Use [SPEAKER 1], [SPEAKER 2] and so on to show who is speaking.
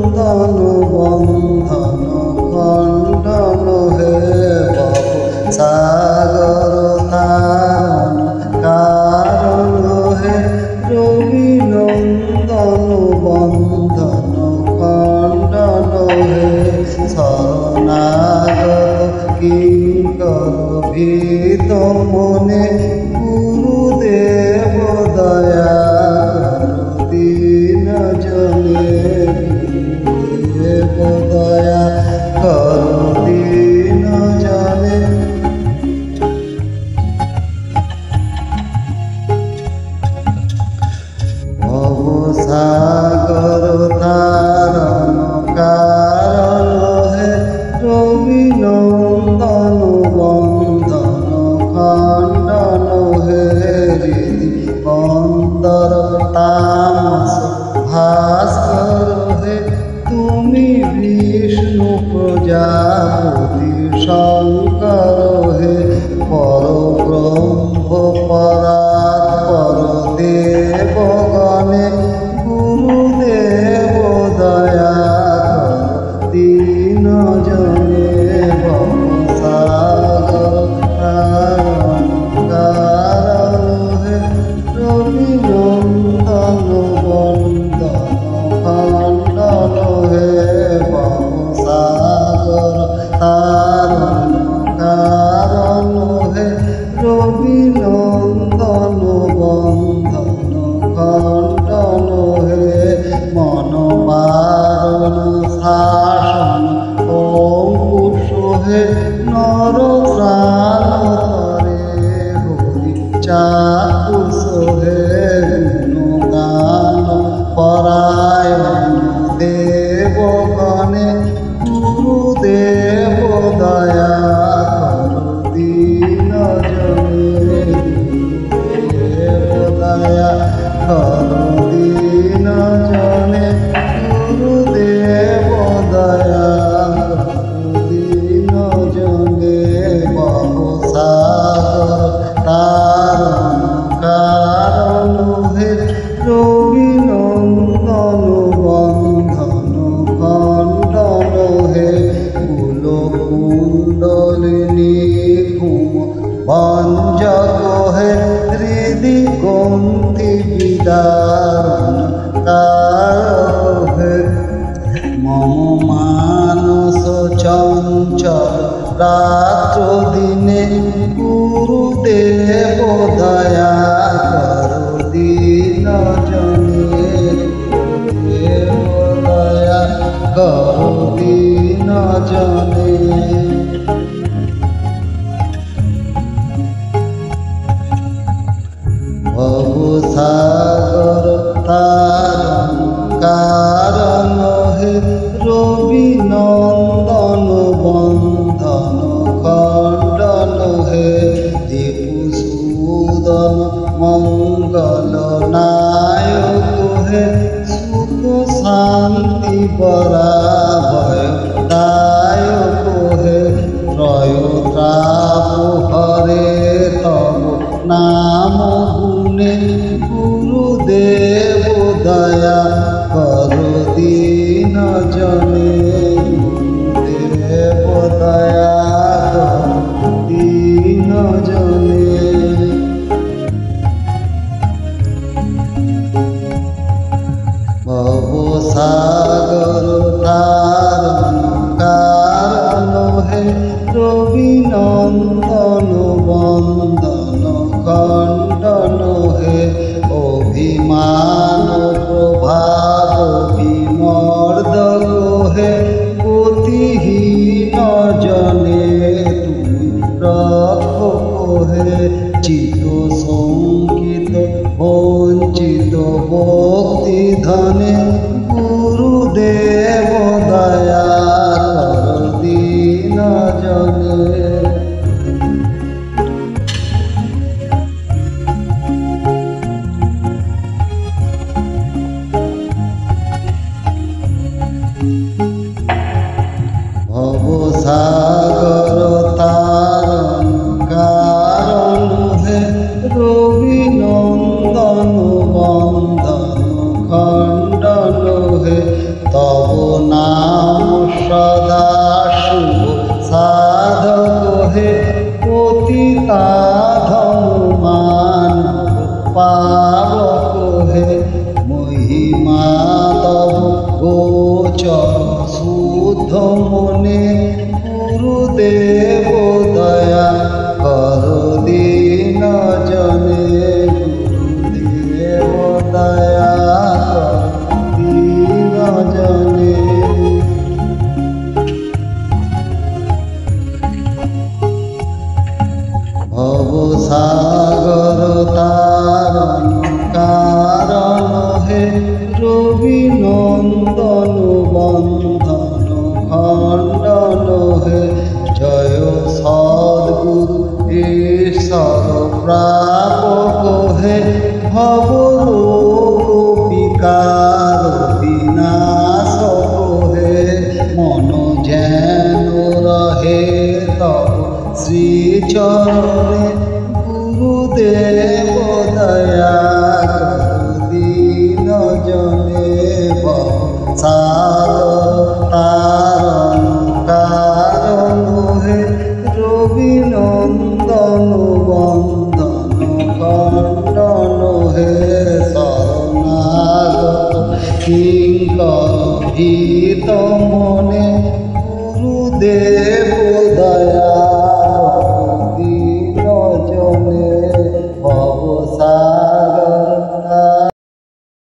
[SPEAKER 1] বন্ধন খণ্ডন হে ভব সাগর তারণ কারণ হে রবি নন্দন বন্ধন খণ্ডন হে শরণাগত কিঙ্কর ভীত মনে গুরুদেব দয়া দীন জনে দেব দয়া কর দীন জনে ভব সাগর তারণ কারণ হে রবি নন্দন বন্ধন খণ্ডন হে হৃদি বন্দর তামস ভাস্কর হে তুমি বিষ্ণু প্রজাপতি শঙ্কর হে পরব্রহ্ম পরাৎপর দেবগণে গুরুদেব দয়া কর দীন জনে ভব সাগর তারণ কারণ হে রবি নন্দন বন্দন খণ্ডন হে ভব সাগর তারণ কারণ হে রবি নন্দন বন্ধন খণ্ডন হে মন বারণ শাসন অঙ্কুশ হে নর প্রাণ তরে হরি চাকুশ হে গুণগান পরায়ণ দেবগণে গুরুদেব দয়া কর দীন জনে দেব দয়া কর দীন জনে গুরুদেব দয়া কর দীন জনে ভব সাগর তারণ কারণ হে রবি নন্দন বন্ধন খণ্ডন হে কুল কুণ্ডলিনী ঘুম ভঞ্জক হে হৃদি গ্রন্থি বিদারণ কারণ হে মম মানস চঞ্চল রাত্র দিনে গুরুদেব দয়া কর দীন জনে দেব দয়া কর দীন জনে ভব সাগর তারণ কারণ হে রবি নন্দন বন্ধন খণ্ডন হে দীপুসূদন মঙ্গল নায়ক হে সুখ শান্তি বরাভয় দায়ক হে ত্রয়োত্রাপ হরে তব নাম গুণে গুরুদেব দয়া কর দীন জনে দেব দয়া কর দীন জনে ভব সাগর তারণ কারণ হে রবি নন্দন বন্দন খণ্ডন হে অভিমান প্রভাব বিমর্দক হে গতিহীন জনে তুমি রক্ষক হে চিত শঙ্কিত বঞ্চিত ভক্তি ধনে গুরুদেব দয়া কর দীন জনে ভব সাগর তারণ কারণ হে রবি নন্দন বন্ধন খণ্ডন হে তব নাম সদা শুভ সাধক হে পতিতাধম মানব পাবক হে মহিমা তব গোচর শুদ্ধ মনে গুরুদেব দয়া কর দীন জনে গুরুদেব দয়া কর দীন জনে ভব সাগর তারণ কারণ হে রবি নন্দন বন্ধন খণ্ডন হে জয় সদ্গুরু ঈশ্বর প্রাপক হে ভব রোগ বিকার বিনাশক হে মন যেন রহে তব শ্রীচরণে গুরুদেব দয়া কর দীন জনে সাগর তারণ কারণ হে রবি নন্দন বন্ধন খণ্ডন হে শরণাগত কিঙ্কর ভীত মনে গুরুদেব